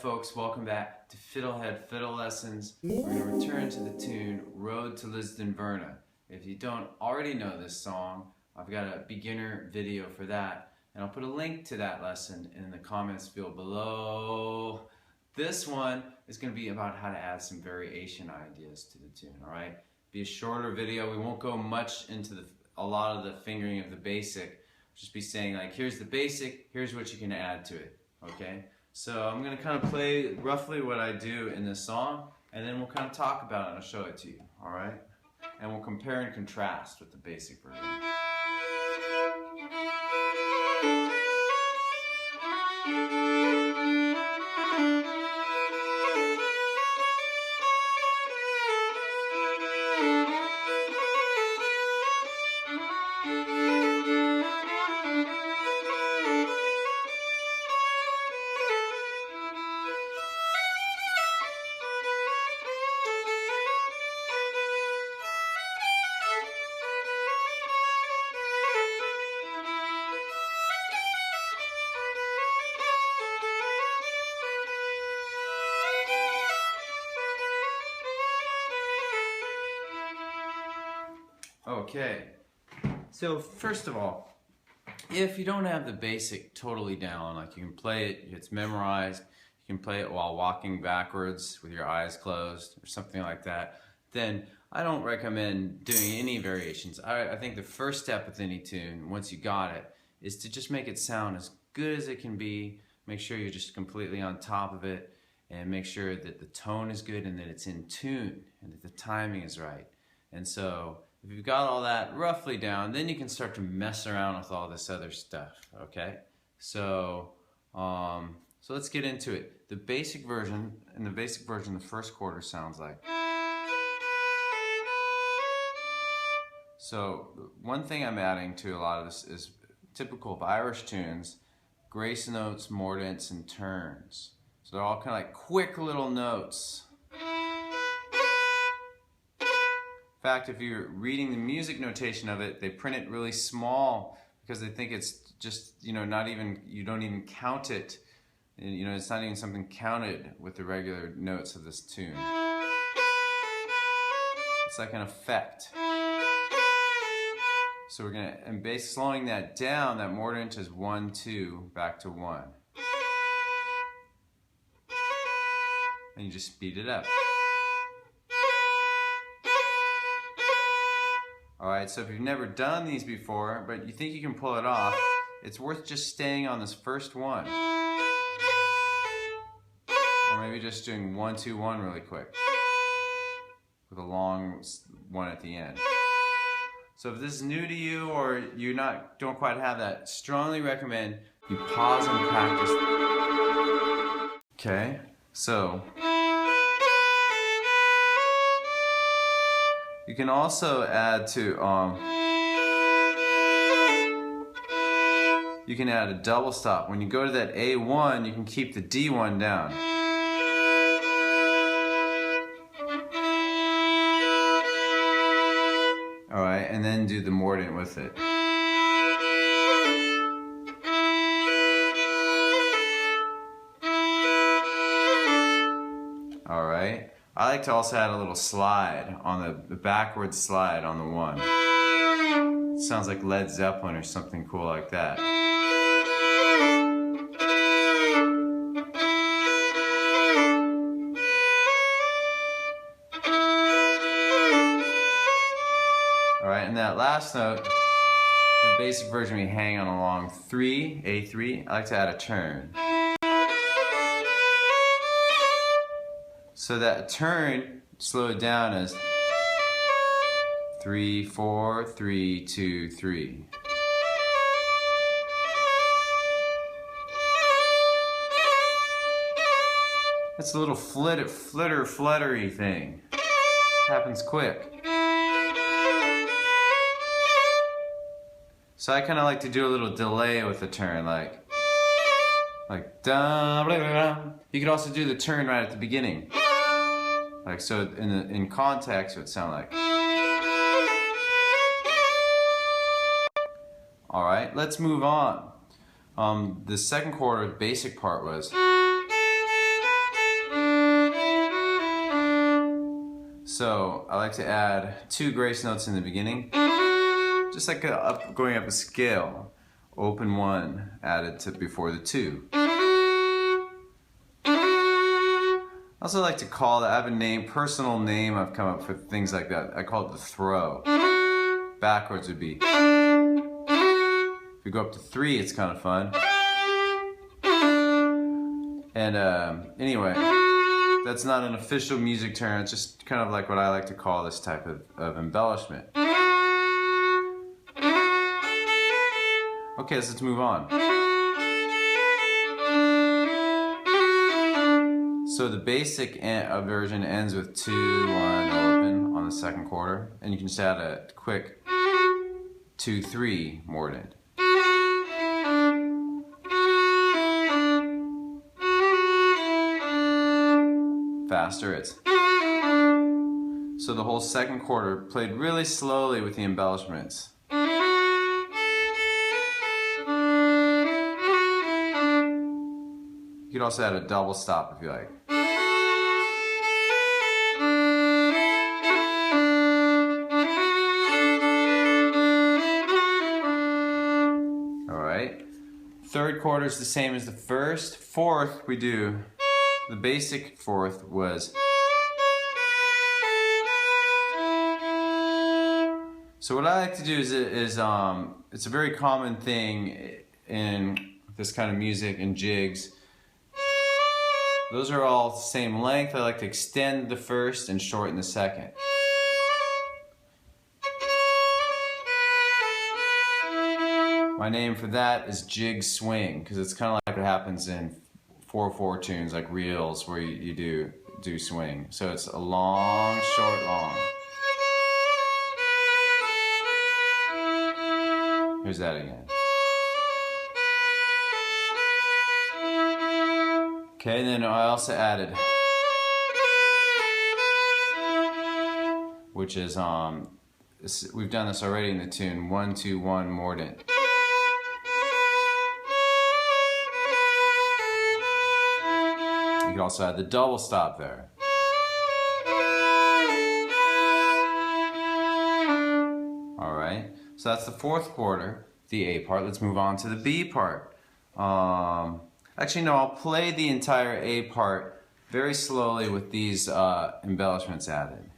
folks, welcome back to Fiddlehead Fiddle Lessons. We're going to return to the tune Road to Lisdoonverna. If you don't already know this song, I've got a beginner video for that, and I'll put a link to that lesson in the comments field below. This one is going to be about how to add some variation ideas to the tune, alright? Be a shorter video. We won't go much into a lot of the fingering of the basic. Just be saying like, here's the basic, here's what you can add to it, okay? So I'm going to kind of play roughly what I do in this song, and then we'll kind of talk about it and I'll show it to you, alright? And we'll compare and contrast with the basic version. Okay, so first of all, if you don't have the basic totally down, like you can play it, it's memorized, you can play it while walking backwards with your eyes closed or something like that, then I don't recommend doing any variations. I think the first step with any tune, once you got it, is to just make it sound as good as it can be. Make sure you're just completely on top of it, and make sure that the tone is good and that it's in tune and that the timing is right. And so if you've got all that roughly down, then you can start to mess around with all this other stuff, okay? So let's get into it. The basic version, the first quarter sounds like. So one thing I'm adding to a lot of this is typical of Irish tunes, grace notes, mordents, and turns. So they're all kind of like quick little notes. In fact, if you're reading the music notation of it, they print it really small because they think it's just, you don't even count it. It's not even something counted with the regular notes of this tune. It's like an effect. So we're going to, slowing that down, that mordent is 1, 2, back to 1. And you just speed it up. Alright, so if you've never done these before, but you think you can pull it off, it's worth just staying on this first one. Or maybe just doing 1, 2, 1 really quick. With a long one at the end. So if this is new to you or you don't quite have that, strongly recommend you pause and practice. Okay, so you can also add to, you can add a double stop. When you go to that A1, you can keep the D1 down. Alright, and then do the mordent with it. Alright. I like to also add a little slide on the backward slide on the one. It sounds like Led Zeppelin or something cool like that. Alright, and that last note, the basic version we hang on a long 3, A3, I like to add a turn. So that turn, slow it down as 3, 4, 3, 2, 3. That's a little fluttery thing. Happens quick. So I kind of like to do a little delay with the turn, like da blah, blah, blah. You could also do the turn right at the beginning. Like so in context it would sound like. Alright, let's move on. The second quarter basic part was So I like to add 2 grace notes in the beginning, just like going up a scale. Open 1 added to before the 2. I also like to call that, I have a name, personal name I've come up with things like that. I call it the throw. Backwards would be. If you go up to 3, it's kind of fun. And anyway, that's not an official music term, it's just kind of like what I like to call this type of embellishment. Okay, so let's move on. So the basic version ends with 2 1 open on the second quarter, and you can just add a quick 2 3 mordent. Faster, it's. So the whole second quarter played really slowly with the embellishments. You could also add a double stop if you like. Alright. Third quarter is the same as the first. Fourth, we do. The basic fourth was. So what I like to do is it's a very common thing in this kind of music and jigs. Those are all the same length. I like to extend the first and shorten the second. My name for that is jig swing, because it's kind of like what happens in 4/4 tunes, like reels, where you do swing. So it's a long, short, long. Here's that again. Okay, and then I also added, which is we've done this already in the tune 1 2 1 mordent. You can also add the double stop there. All right, so that's the fourth quarter, the A part. Let's move on to the B part. Actually, no, I'll play the entire A part very slowly with these embellishments added.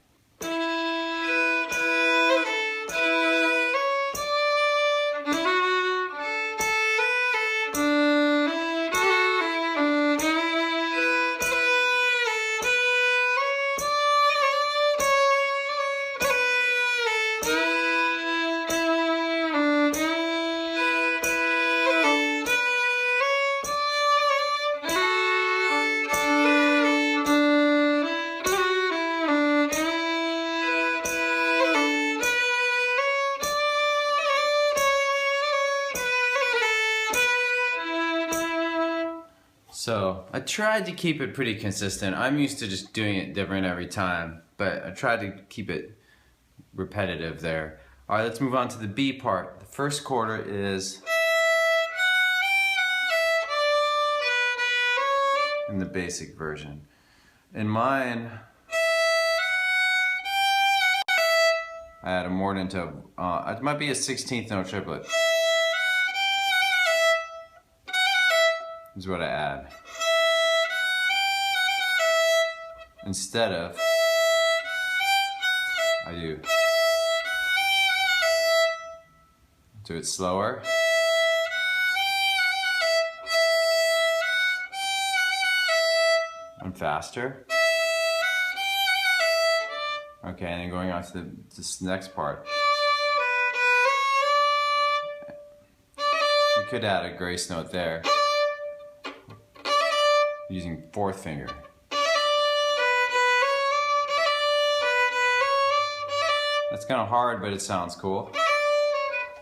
So I tried to keep it pretty consistent. I'm used to just doing it different every time, but I tried to keep it repetitive there. All right, let's move on to the B part. The first quarter is in the basic version. In mine, I add a mordent of, it might be a 16th note triplet. Is what I add. Instead of, I do it slower. And faster. Okay, and then going on to this next part. You could add a grace note there. Using fourth finger. That's kind of hard, but it sounds cool.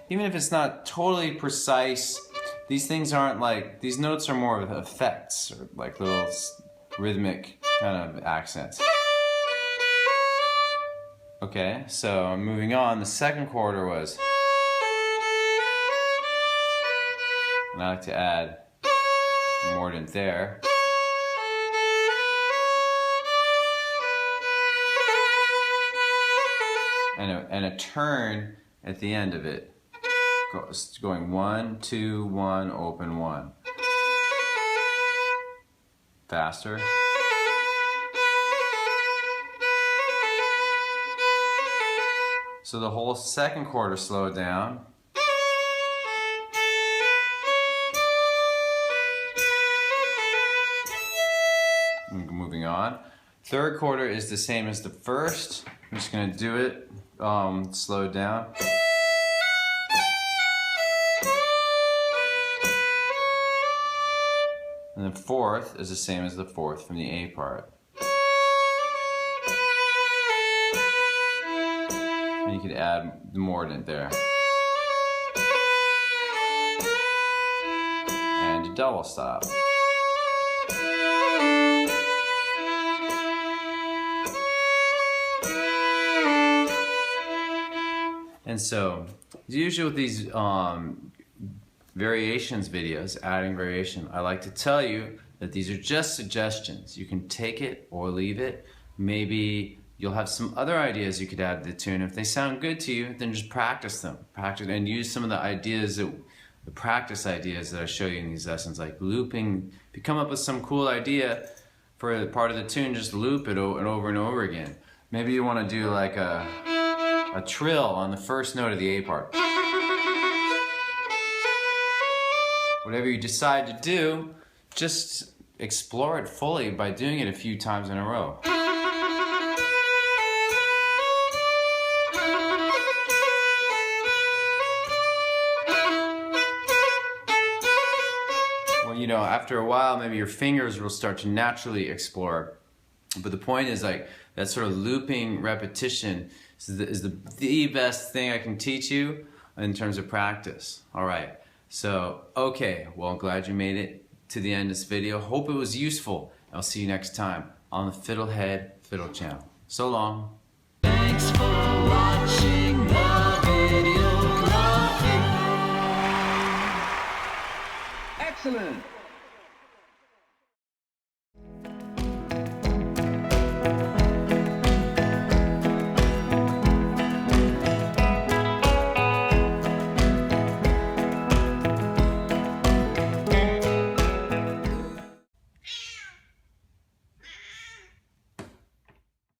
Even if it's not totally precise, these things aren't like, these notes are more of effects, or like little rhythmic kind of accents. Okay, so moving on, the second quarter was, and I like to add a mordent there. and a turn at the end of it. Going 1, 2, 1, open 1. Faster. So the whole second quarter slowed down. Moving on. Third quarter is the same as the first. I'm just going to do it slowed down. And the fourth is the same as the fourth from the A part. And you could add the mordant there. And a double stop. And so, usually with these variations videos, adding variation, I like to tell you that these are just suggestions. You can take it or leave it. Maybe you'll have some other ideas you could add to the tune. If they sound good to you, then just practice them. Practice and use some of the ideas, the practice ideas that I show you in these lessons, like looping. If you come up with some cool idea for a part of the tune, just loop it over and over again. Maybe you want to do like a trill on the first note of the A part. Whatever you decide to do, just explore it fully by doing it a few times in a row. Well, you know, after a while, maybe your fingers will start to naturally explore. But the point is, like, that sort of looping repetition is the best thing I can teach you in terms of practice. All right. So, okay. Well, I'm glad you made it to the end of this video. Hope it was useful. I'll see you next time on the Fiddlehead Fiddle channel. So long. Thanks for watching the video. Excellent.